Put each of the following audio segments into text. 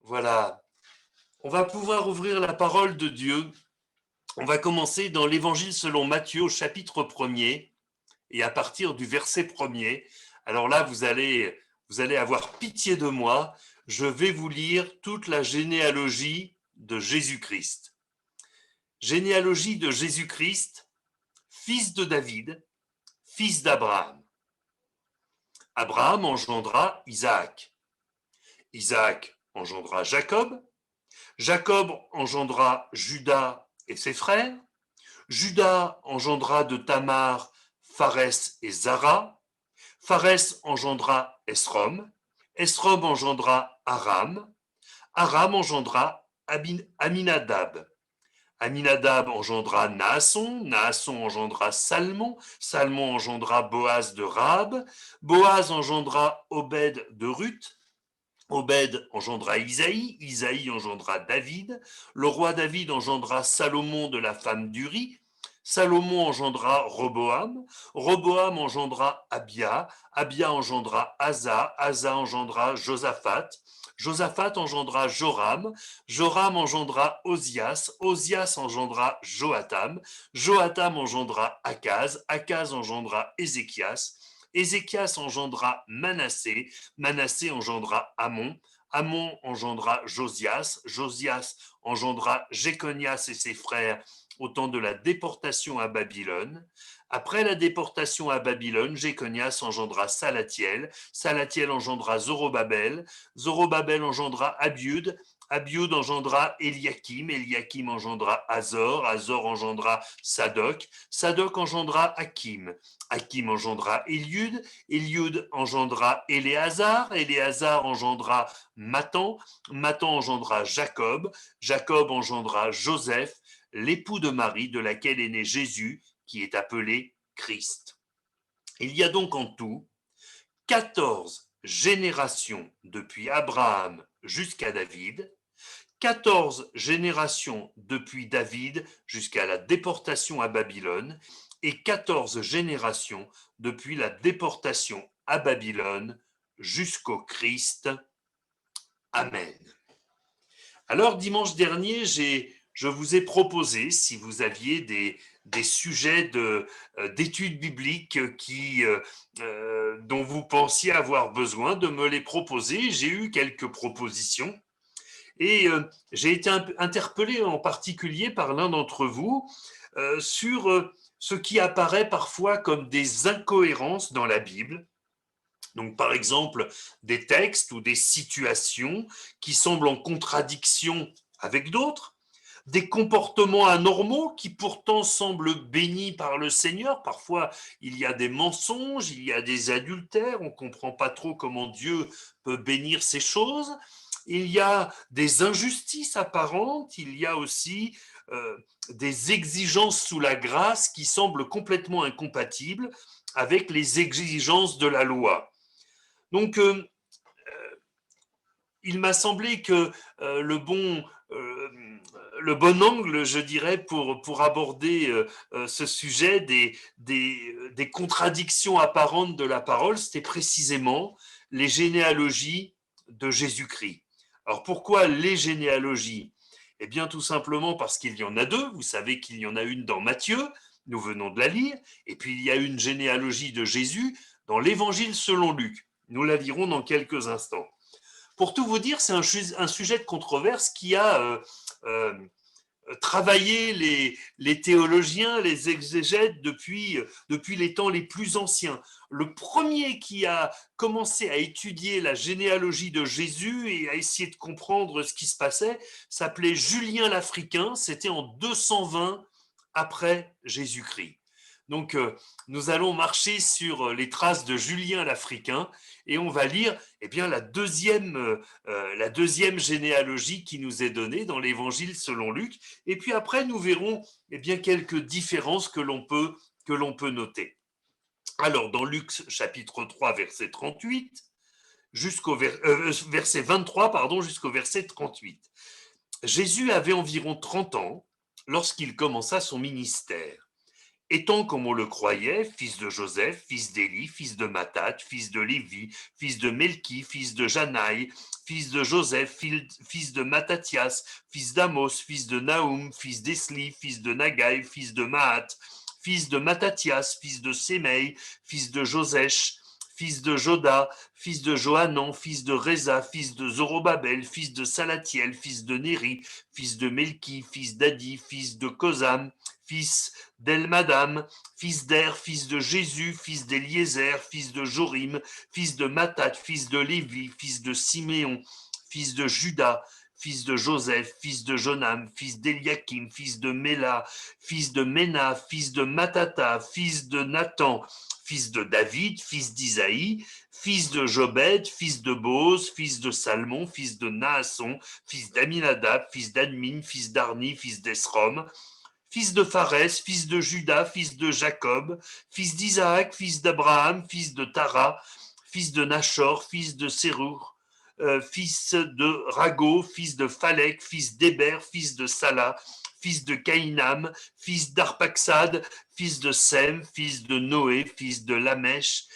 Voilà, on va pouvoir ouvrir la parole de Dieu. On va commencer dans l'Évangile selon Matthieu au chapitre 1er et à partir du verset 1er. Alors là, vous allez avoir pitié de moi. Je vais vous lire toute la généalogie de Jésus-Christ. Généalogie de Jésus-Christ, fils de David, fils d'Abraham. Abraham engendra Isaac. Isaac engendra Jacob. Jacob engendra Judas et ses frères. Judas engendra de Tamar Pharès et Zara. Pharès engendra Esrom. Esrom engendra Aram. Aram engendra Aminadab. Aminadab engendra Naasson. Naasson engendra Salmon. Salmon engendra Boaz de Rahab. Boaz engendra Obed de Ruth. Obed engendra Isaïe, Isaïe engendra David, le roi David engendra Salomon de la femme d'Uri, Salomon engendra Roboam, Roboam engendra Abia, Abia engendra Asa, Asa engendra Josaphat, Josaphat engendra Joram, Joram engendra Osias, Osias engendra Joatam, Joatam engendra Akaz, Akaz engendra Ézéchias, Ézéchias engendra Manassé, Manassé engendra Amon, Amon engendra Josias, Josias engendra Jéconias et ses frères au temps de la déportation à Babylone. Après la déportation à Babylone, Jéconias engendra Salatiel, Salatiel engendra Zorobabel, Zorobabel engendra Abiud, Abiud engendra Eliakim, Eliakim engendra Azor, Azor engendra Sadoc, Sadoc engendra Hakim, Hakim engendra Eliud, Eliud engendra Éléazar, Éléazar engendra Mathan, Mathan engendra Jacob, Jacob engendra Joseph, l'époux de Marie, de laquelle est né Jésus, qui est appelé Christ. Il y a donc en tout 14 générations depuis Abraham jusqu'à David, 14 générations depuis David jusqu'à la déportation à Babylone et 14 générations depuis la déportation à Babylone jusqu'au Christ. Amen. Alors, dimanche dernier, je vous ai proposé, si vous aviez des sujets d'études bibliques dont vous pensiez avoir besoin, de me les proposer. J'ai eu quelques propositions. Et j'ai été interpellé en particulier par l'un d'entre vous sur ce qui apparaît parfois comme des incohérences dans la Bible. Donc, par exemple, des textes ou des situations qui semblent en contradiction avec d'autres, des comportements anormaux qui pourtant semblent bénis par le Seigneur. Parfois, il y a des mensonges, il y a des adultères, on ne comprend pas trop comment Dieu peut bénir ces choses. Il y a des injustices apparentes, il y a aussi des exigences sous la grâce qui semblent complètement incompatibles avec les exigences de la loi. Donc, il m'a semblé que euh, le bon angle, je dirais, pour aborder ce sujet des contradictions apparentes de la parole, c'était précisément les généalogies de Jésus-Christ. Alors pourquoi les généalogies? Eh bien tout simplement parce qu'il y en a deux. Vous savez qu'il y en a une dans Matthieu, nous venons de la lire, et puis il y a une généalogie de Jésus dans l'Évangile selon Luc. Nous la lirons dans quelques instants. Pour tout vous dire, c'est un sujet de controverse qui a euh, travaillé les théologiens, les exégètes depuis les temps les plus anciens. Le premier qui a commencé à étudier la généalogie de Jésus et à essayer de comprendre ce qui se passait s'appelait Julien l'Africain. C'était en 220 après Jésus-Christ. Donc, nous allons marcher sur les traces de Julien l'Africain et on va lire la deuxième généalogie qui nous est donnée dans l'Évangile selon Luc. Et puis après, nous verrons quelques différences que l'on peut noter. Alors, dans Luc chapitre 3, verset 38, verset 23, jusqu'au verset 38. Jésus avait environ 30 ans lorsqu'il commença son ministère. étant comme on le croyait, fils de Joseph, fils d'Élie, fils de Mathat, fils de Lévi, fils de Melchi, fils de Janaï, fils de Joseph, fils de Mattathias, fils d'Amos, fils de Naoum, fils d'Esli, fils de Nagai, fils de Mahat, fils de Mattathias, fils de Sémei, fils de Josèche, fils de Joda, fils de Johanan, fils de Reza, fils de Zorobabel, fils de Salatiel, fils de Néri, fils de Melchi, fils d'Adi, fils de Kosam, fils d'Elmadam, fils d'Er, fils de Jésus, fils d'Eliezer, fils de Jorim, fils de Mathat, fils de Lévi, fils de Siméon, fils de Judas, fils de Joseph, fils de Jonam, fils d'Eliakim, fils de Méla, fils de Ména, fils de Matata, fils de Nathan, fils de David, fils d'Isaïe, fils de Jobed, fils de Boz, fils de Salmon, fils de Naasson, fils d'Aminadab, fils d'Admin, fils d'Arni, fils d'Esrom, fils de Phares, fils de Judas, fils de Jacob, fils d'Isaac, fils d'Abraham, fils de Tara, fils de Nachor, fils de Sérur, fils de Rago, fils de Phalek, fils d'Héber, fils de Salah, fils de Caïnam, fils d'Arpaxad, fils de Sem, fils de Noé, fils de Lamèche,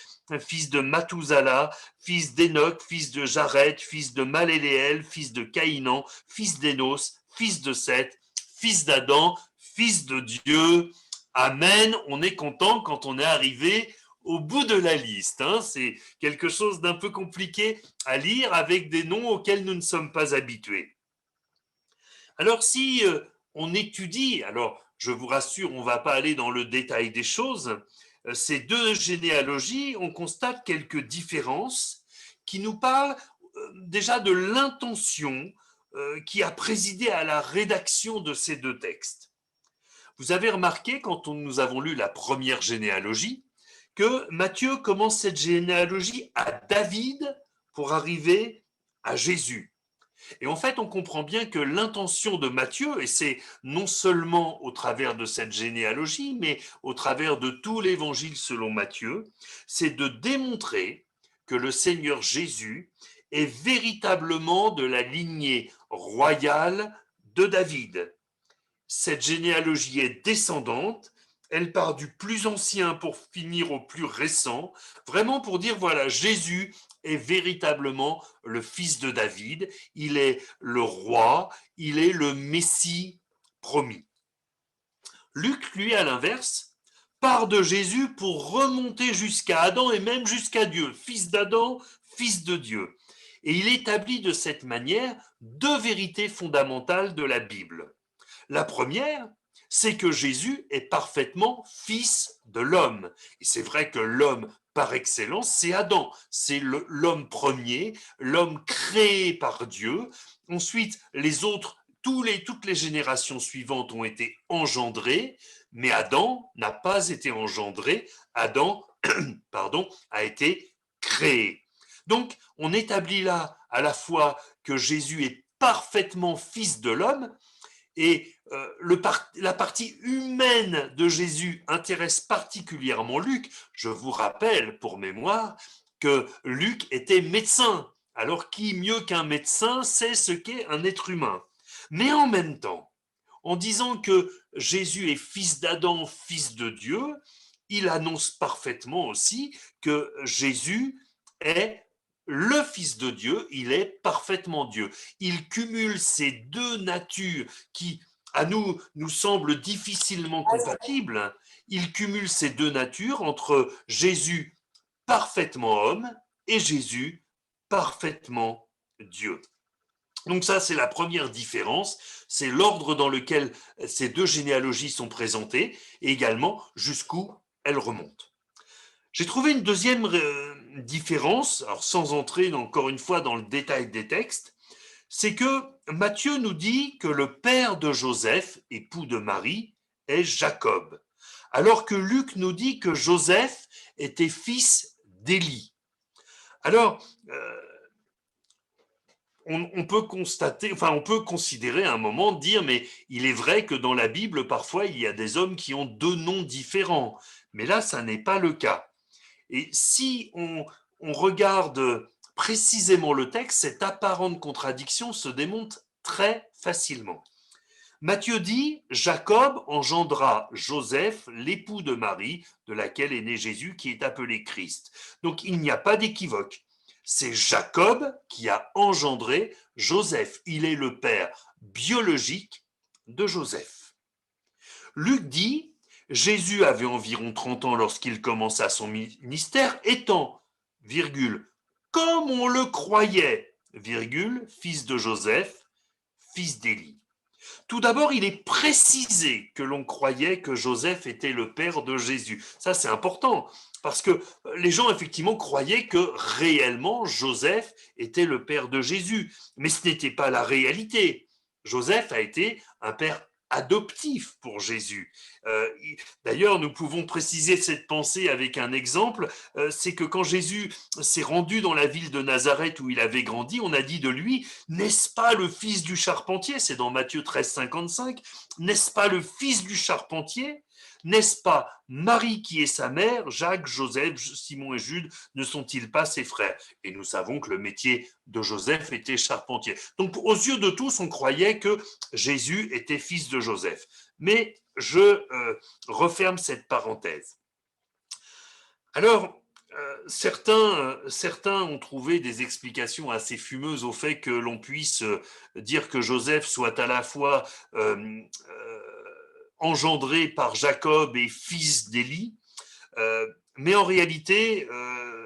fils de Mathouzala, fils d'Enoch, fils de Jared, fils de Maléléel, fils de Caïnan, fils d'Énos, fils de Seth, fils d'Adam, fils de Dieu. Amen. On est content quand on est arrivé au bout de la liste. Hein. C'est quelque chose d'un peu compliqué à lire avec des noms auxquels nous ne sommes pas habitués. Alors si on étudie, alors je vous rassure, on ne va pas aller dans le détail des choses, ces deux généalogies, on constate quelques différences qui nous parlent déjà de l'intention qui a présidé à la rédaction de ces deux textes. Vous avez remarqué, quand nous avons lu la première généalogie, que Matthieu commence cette généalogie à David pour arriver à Jésus. Et en fait, on comprend bien que l'intention de Matthieu, et c'est non seulement au travers de cette généalogie, mais au travers de tout l'évangile selon Matthieu, c'est de démontrer que le Seigneur Jésus est véritablement de la lignée royale de David. Cette généalogie est descendante, elle part du plus ancien pour finir au plus récent, vraiment pour dire, voilà, Jésus est véritablement le fils de David, il est le roi, il est le Messie promis. Luc, lui, à l'inverse, part de Jésus pour remonter jusqu'à Adam et même jusqu'à Dieu, fils d'Adam, fils de Dieu. Et il établit de cette manière deux vérités fondamentales de la Bible. La première, c'est que Jésus est parfaitement fils de l'homme. Et c'est vrai que l'homme par excellence, c'est Adam. C'est l'homme premier, l'homme créé par Dieu. Ensuite, les autres, toutes les générations suivantes ont été engendrées, mais Adam n'a pas été engendré. Adam, pardon, a été créé. Donc, on établit là à la fois que Jésus est parfaitement fils de l'homme, et la partie humaine de Jésus intéresse particulièrement Luc. Je vous rappelle, pour mémoire, que Luc était médecin. Alors qui mieux qu'un médecin sait ce qu'est un être humain? Mais en même temps, en disant que Jésus est fils d'Adam, fils de Dieu, il annonce parfaitement aussi que Jésus est le Fils de Dieu, il est parfaitement Dieu. Il cumule ces deux natures qui, à nous, nous semblent difficilement compatibles. Il cumule ces deux natures entre Jésus parfaitement homme et Jésus parfaitement Dieu. Donc ça, c'est la première différence, c'est l'ordre dans lequel ces deux généalogies sont présentées et également jusqu'où elles remontent. J'ai trouvé une deuxième différence, alors sans entrer encore une fois dans le détail des textes, c'est que Matthieu nous dit que le père de Joseph, époux de Marie, est Jacob, alors que Luc nous dit que Joseph était fils d'Élie. Alors, on peut constater, enfin, on peut considérer à un moment, dire, mais il est vrai que dans la Bible, parfois, il y a des hommes qui ont deux noms différents. Mais là, ça n'est pas le cas. Et si on regarde précisément le texte, cette apparente contradiction se démontre très facilement. Matthieu dit, Jacob engendra Joseph, l'époux de Marie, de laquelle est né Jésus, qui est appelé Christ. Donc il n'y a pas d'équivoque. C'est Jacob qui a engendré Joseph. Il est le père biologique de Joseph. Luc dit, Jésus avait environ 30 ans lorsqu'il commença son ministère, étant, virgule, comme on le croyait, virgule, fils de Joseph, fils d'Élie. Tout d'abord, il est précisé que l'on croyait que Joseph était le père de Jésus. Ça, c'est important, parce que les gens, effectivement, croyaient que réellement Joseph était le père de Jésus. Mais ce n'était pas la réalité. Joseph a été un père adoptif pour Jésus. D'ailleurs, nous pouvons préciser cette pensée avec un exemple, c'est que quand Jésus s'est rendu dans la ville de Nazareth où il avait grandi, on a dit de lui, n'est-ce pas le fils du charpentier? C'est dans Matthieu 13, 55. N'est-ce pas le fils du charpentier? N'est-ce pas Marie qui est sa mère, Jacques, Joseph, Simon et Jude, ne sont-ils pas ses frères? Et nous savons que le métier de Joseph était charpentier. Donc aux yeux de tous, on croyait que Jésus était fils de Joseph. Mais je referme cette parenthèse. Alors, certains ont trouvé des explications assez fumeuses au fait que l'on puisse dire que Joseph soit à la fois engendré par Jacob et fils d'Élie, mais en réalité,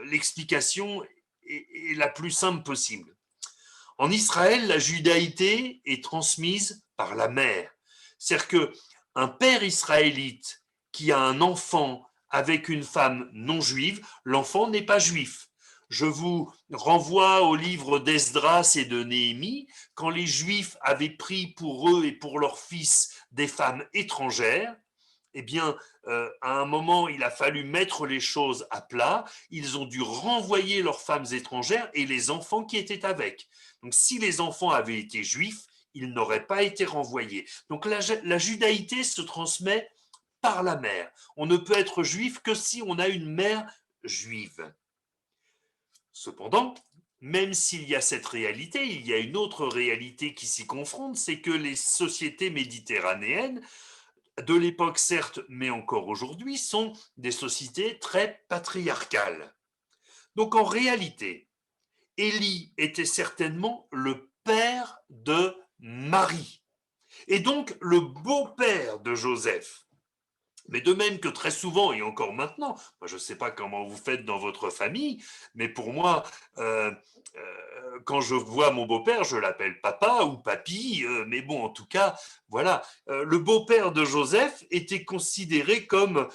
l'explication est la plus simple possible. En Israël, la judaïté est transmise par la mère. C'est-à-dire qu'un père israélite qui a un enfant avec une femme non juive, l'enfant n'est pas juif. Je vous renvoie au livre d'Esdras et de Néhémie, quand les Juifs avaient pris pour eux et pour leurs fils des femmes étrangères, eh bien, à un moment, il a fallu mettre les choses à plat. Ils ont dû renvoyer leurs femmes étrangères et les enfants qui étaient avec. Donc, si les enfants avaient été juifs, ils n'auraient pas été renvoyés. Donc, la judaïté se transmet par la mère. On ne peut être juif que si on a une mère juive. Cependant, même s'il y a cette réalité, il y a une autre réalité qui s'y confronte, c'est que les sociétés méditerranéennes, de l'époque certes, mais encore aujourd'hui, sont des sociétés très patriarcales. Donc en réalité, Élie était certainement le père de Marie, et donc le beau-père de Joseph. Mais de même que très souvent, et encore maintenant, moi je ne sais pas comment vous faites dans votre famille, mais pour moi, quand je vois mon beau-père, je l'appelle papa ou papy, mais bon, en tout cas, voilà, le beau-père de Joseph était considéré comme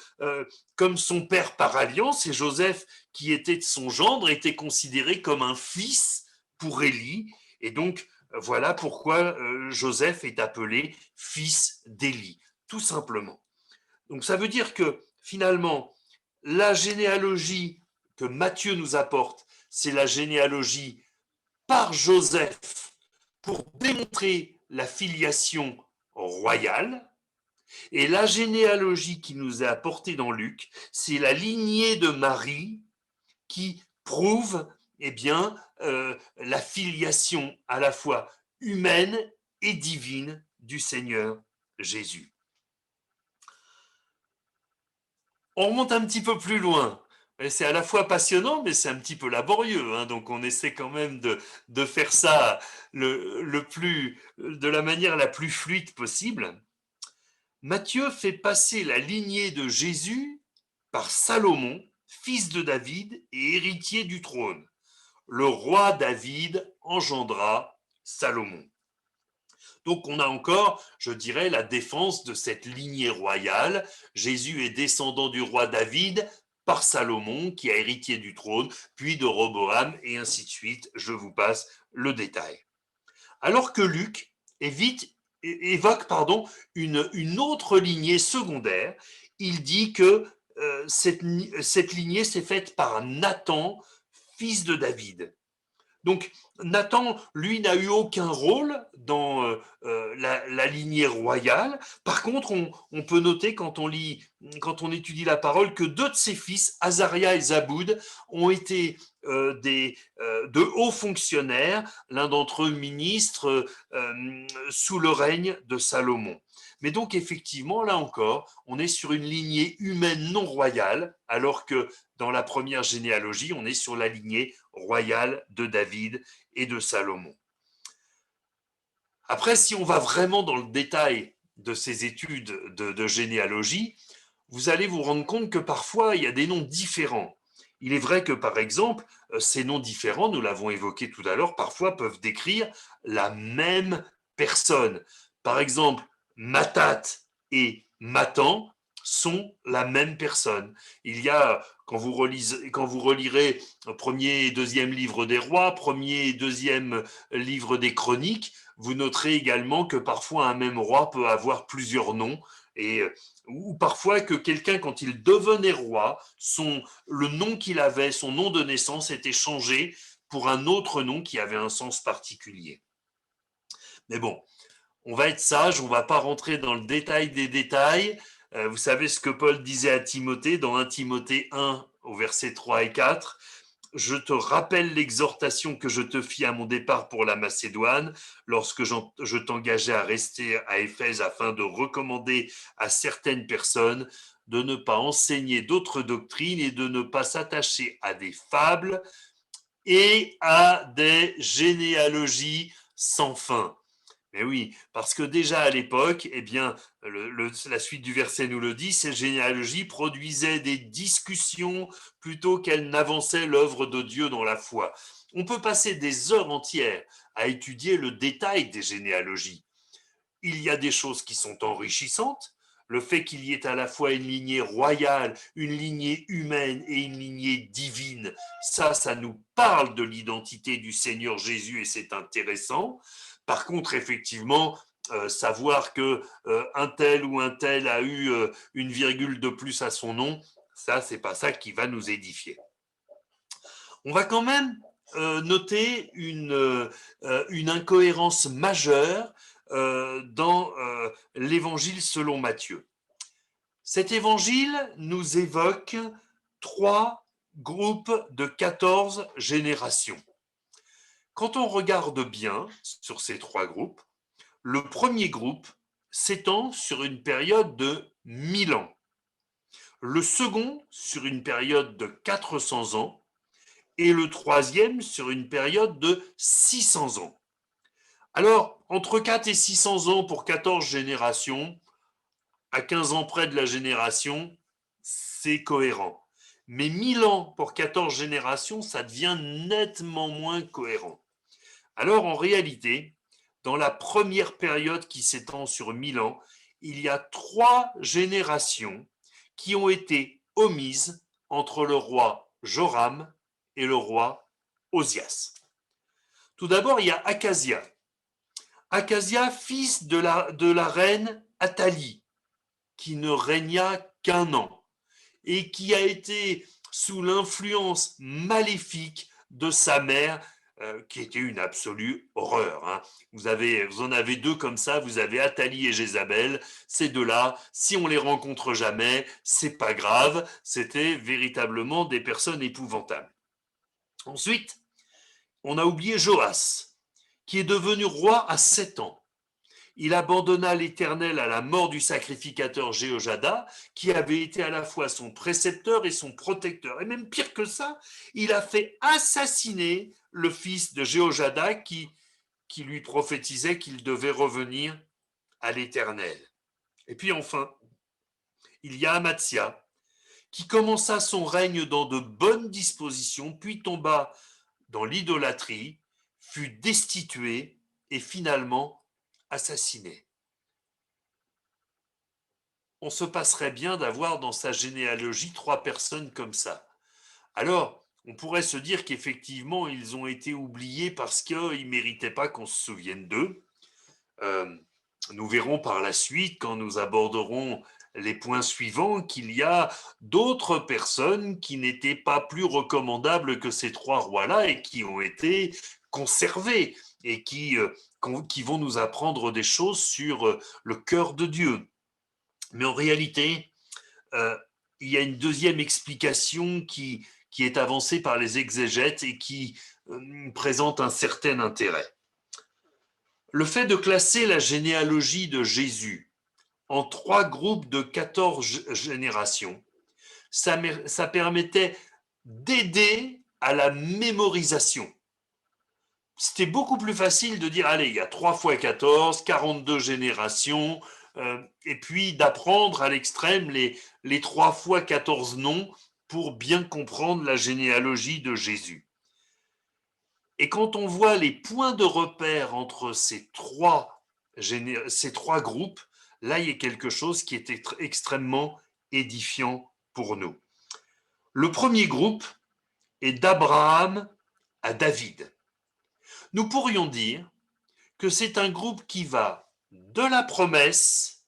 son père par alliance, et Joseph, qui était son gendre, était considéré comme un fils pour Élie, et donc voilà pourquoi Joseph est appelé fils d'Élie, tout simplement. Donc ça veut dire que finalement, la généalogie que Matthieu nous apporte, c'est la généalogie par Joseph pour démontrer la filiation royale. Et la généalogie qui nous est apportée dans Luc, c'est la lignée de Marie qui prouve eh bien, la filiation à la fois humaine et divine du Seigneur Jésus. On remonte un petit peu plus loin. C'est à la fois passionnant, mais c'est un petit peu laborieux. Hein, donc on essaie quand même de faire ça de la manière la plus fluide possible. Matthieu fait passer la lignée de Jésus par Salomon, fils de David et héritier du trône. Le roi David engendra Salomon. Donc on a encore, je dirais, la défense de cette lignée royale. Jésus est descendant du roi David par Salomon, qui a hérité du trône, puis de Roboam, et ainsi de suite. Je vous passe le détail. Alors que Luc évoque une autre lignée secondaire, il dit que cette lignée s'est faite par Nathan, fils de David. Donc, Nathan, lui, n'a eu aucun rôle dans la lignée royale. Par contre, on peut noter quand quand on étudie la parole, que deux de ses fils, Azaria et Zaboud, ont été de hauts fonctionnaires, l'un d'entre eux ministre, sous le règne de Salomon. Mais donc, effectivement, là encore, on est sur une lignée humaine non royale, alors que dans la première généalogie, on est sur la lignée royale de David et de Salomon. Après, si on va vraiment dans le détail de ces études de généalogie, vous allez vous rendre compte que parfois, il y a des noms différents. Il est vrai que, par exemple, ces noms différents, nous l'avons évoqué tout à l'heure, parfois peuvent décrire la même personne. Par exemple, Matat et Matan sont la même personne. Il y a, quand vous relirez premier et deuxième livre des rois, premier et deuxième livre des chroniques, vous noterez également que parfois un même roi peut avoir plusieurs noms, et ou parfois que quelqu'un, quand il devenait roi, le nom qu'il avait, son nom de naissance était changé pour un autre nom qui avait un sens particulier. Mais bon, on va être sage, on ne va pas rentrer dans le détail des détails. Vous savez ce que Paul disait à Timothée dans 1 Timothée 1 au verset 3 et 4. Je te rappelle l'exhortation que je te fis à mon départ pour la Macédoine, lorsque je t'engageais à rester à Éphèse afin de recommander à certaines personnes de ne pas enseigner d'autres doctrines et de ne pas s'attacher à des fables et à des généalogies sans fin. Mais oui, parce que déjà à l'époque, eh bien, la suite du verset nous le dit, ces généalogies produisaient des discussions plutôt qu'elles n'avançaient l'œuvre de Dieu dans la foi. On peut passer des heures entières à étudier le détail des généalogies. Il y a des choses qui sont enrichissantes. Le fait qu'il y ait à la fois une lignée royale, une lignée humaine et une lignée divine, ça nous parle de l'identité du Seigneur Jésus et c'est intéressant. Par contre, effectivement, savoir que un tel ou un tel a eu une virgule de plus à son nom, ça, c'est pas ça qui va nous édifier. On va quand même noter une incohérence majeure dans l'évangile selon Matthieu. Cet évangile nous évoque 3 groupes de 14 générations. Quand on regarde bien sur ces 3 groupes, le premier groupe s'étend sur une période de 1000 ans, le second sur une période de 400 ans et le troisième sur une période de 600 ans. Alors, entre 4 et 600 ans pour 14 générations, à 15 ans près de la génération, c'est cohérent. Mais 1000 ans pour 14 générations, ça devient nettement moins cohérent. Alors, en réalité, dans la première période qui s'étend sur 1000 ans, il y a 3 générations qui ont été omises entre le roi Joram et le roi Osias. Tout d'abord, il y a Acasia. Acasia, fils de la reine Athalie, qui ne régna qu'un an et qui a été sous l'influence maléfique de sa mère, qui était une absolue horreur. Hein. Vous en avez 2 comme ça, vous avez Athalie et Jézabel. Ces 2-là, si on les rencontre jamais, c'est pas grave. C'était véritablement des personnes épouvantables. Ensuite, on a oublié Joas, qui est devenu roi à 7 ans. Il abandonna l'Éternel à la mort du sacrificateur Jéhojada, qui avait été à la fois son précepteur et son protecteur. Et même pire que ça, il a fait assassiner le fils de Jéhojada qui lui prophétisait qu'il devait revenir à l'Éternel. Et puis enfin, il y a Amatsia, qui commença son règne dans de bonnes dispositions, puis tomba dans l'idolâtrie, fut destitué et finalement assassiné. On se passerait bien d'avoir dans sa généalogie 3 personnes comme ça. Alors, on pourrait se dire qu'effectivement, ils ont été oubliés parce qu'ils ne méritaient pas qu'on se souvienne d'eux. Nous verrons par la suite, quand nous aborderons les points suivants qu'il y a d'autres personnes qui n'étaient pas plus recommandables que ces trois rois-là et qui ont été conservés et qui vont nous apprendre des choses sur le cœur de Dieu. Mais en réalité, il y a une deuxième explication qui est avancée par les exégètes et qui présente un certain intérêt. Le fait de classer la généalogie de Jésus en trois groupes de 14 générations, ça permettait d'aider à la mémorisation. C'était beaucoup plus facile de dire, allez, il y a 3 fois 14, 42 générations, et puis d'apprendre à l'extrême les 3 fois 14 noms pour bien comprendre la généalogie de Jésus. Et quand on voit les points de repère entre ces trois groupes, là, il y a quelque chose qui est extrêmement édifiant pour nous. Le premier groupe est d'Abraham à David. Nous pourrions dire que c'est un groupe qui va de la promesse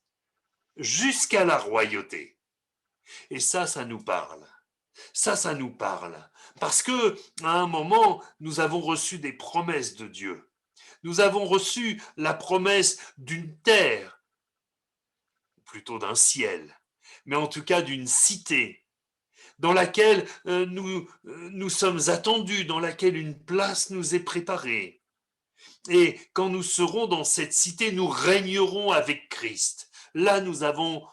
jusqu'à la royauté. Et ça nous parle. Ça nous parle. Parce que, à un moment, nous avons reçu des promesses de Dieu. Nous avons reçu la promesse d'une terre, plutôt d'un ciel, mais en tout cas d'une cité, dans laquelle nous sommes attendus, dans laquelle une place nous est préparée. Et quand nous serons dans cette cité, nous régnerons avec Christ. Là, nous avons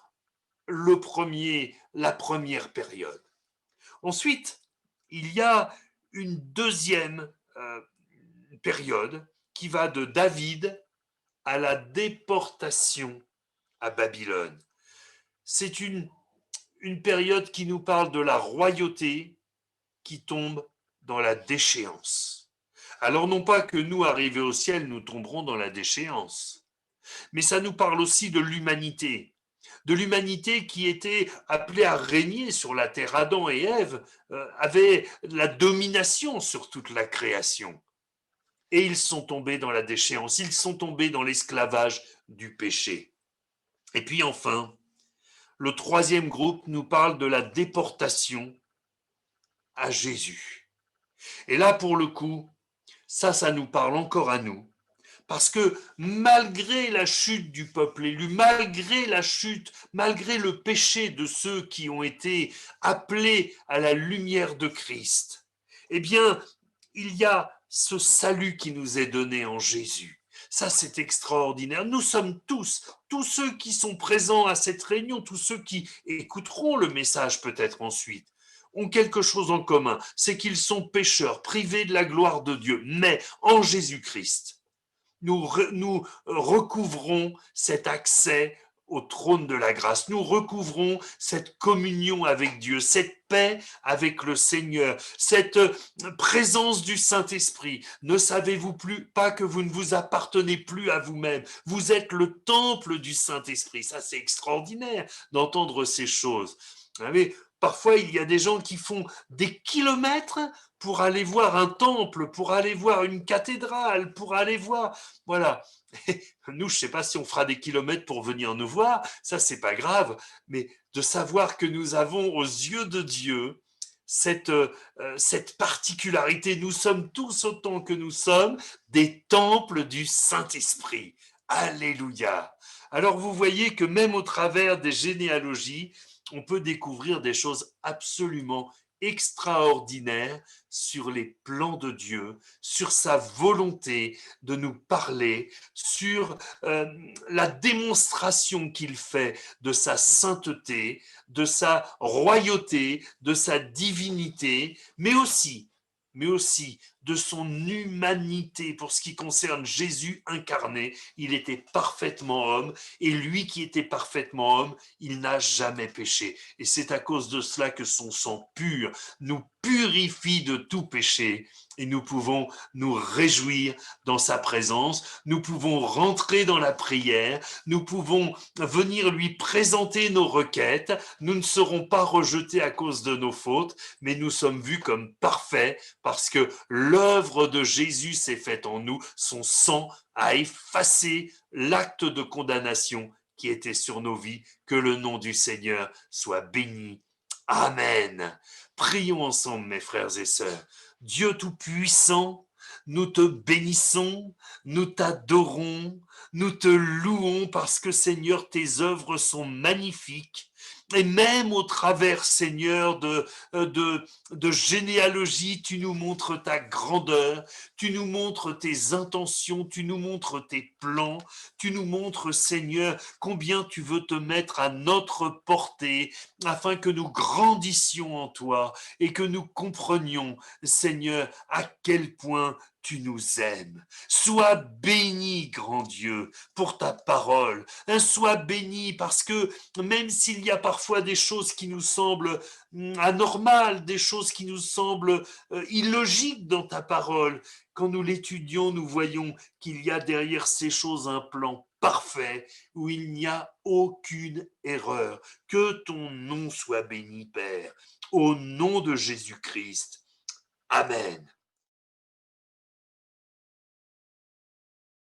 la première période. Ensuite, il y a une deuxième période qui va de David à la déportation à Babylone. C'est une période qui nous parle de la royauté qui tombe dans la déchéance. Alors non pas que nous, arrivés au ciel, nous tomberons dans la déchéance, mais ça nous parle aussi de l'humanité qui était appelée à régner sur la terre. Adam et Ève avaient la domination sur toute la création. Et ils sont tombés dans la déchéance, ils sont tombés dans l'esclavage du péché. Et puis enfin, le troisième groupe nous parle de la déportation à Jésus. Et là, pour le coup, ça nous parle encore à nous. Parce que malgré la chute du peuple élu, malgré la chute, malgré le péché de ceux qui ont été appelés à la lumière de Christ, eh bien, il y a ce salut qui nous est donné en Jésus. Ça, c'est extraordinaire. Nous sommes tous ceux qui sont présents à cette réunion, tous ceux qui écouteront le message peut-être ensuite, ont quelque chose en commun, c'est qu'ils sont pécheurs, privés de la gloire de Dieu. Mais en Jésus-Christ, nous recouvrons cet accès au trône de la grâce. Nous recouvrons cette communion avec Dieu, cette paix avec le Seigneur, cette présence du Saint-Esprit. Ne savez-vous pas que vous ne vous appartenez plus à vous-même? Vous êtes le temple du Saint-Esprit. Ça, c'est extraordinaire d'entendre ces choses. Vous savez, parfois, il y a des gens qui font des kilomètres pour aller voir un temple, pour aller voir une cathédrale, pour aller voir... Voilà. Nous, je ne sais pas si on fera des kilomètres pour venir nous voir, ça, c'est pas grave, mais de savoir que nous avons aux yeux de Dieu cette particularité. Nous sommes tous, autant que nous sommes, des temples du Saint-Esprit. Alléluia. Alors, vous voyez que même au travers des généalogies, on peut découvrir des choses absolument extraordinaires sur les plans de Dieu, sur sa volonté de nous parler, sur la démonstration qu'il fait de sa sainteté, de sa royauté, de sa divinité, mais aussi de son humanité. Pour ce qui concerne Jésus incarné, il était parfaitement homme, et lui qui était parfaitement homme, il n'a jamais péché. Et c'est à cause de cela que son sang pur nous purifie de tout péché, et nous pouvons nous réjouir dans sa présence, nous pouvons rentrer dans la prière, nous pouvons venir lui présenter nos requêtes, nous ne serons pas rejetés à cause de nos fautes, mais nous sommes vus comme parfaits parce que l'œuvre de Jésus s'est faite en nous, son sang a effacé l'acte de condamnation qui était sur nos vies. Que le nom du Seigneur soit béni. Amen. Prions ensemble, mes frères et sœurs. Dieu Tout-Puissant, nous te bénissons, nous t'adorons, nous te louons parce que, Seigneur, tes œuvres sont magnifiques. Et même au travers, Seigneur, de généalogie, tu nous montres ta grandeur, tu nous montres tes intentions, tu nous montres tes plans, tu nous montres, Seigneur, combien tu veux te mettre à notre portée afin que nous grandissions en toi et que nous comprenions, Seigneur, à quel point tu nous aimes. Sois béni, grand Dieu, pour ta parole. Sois béni parce que même s'il y a parfois des choses qui nous semblent anormales, des choses qui nous semblent illogiques dans ta parole, quand nous l'étudions, nous voyons qu'il y a derrière ces choses un plan parfait où il n'y a aucune erreur. Que ton nom soit béni, Père, au nom de Jésus-Christ. Amen.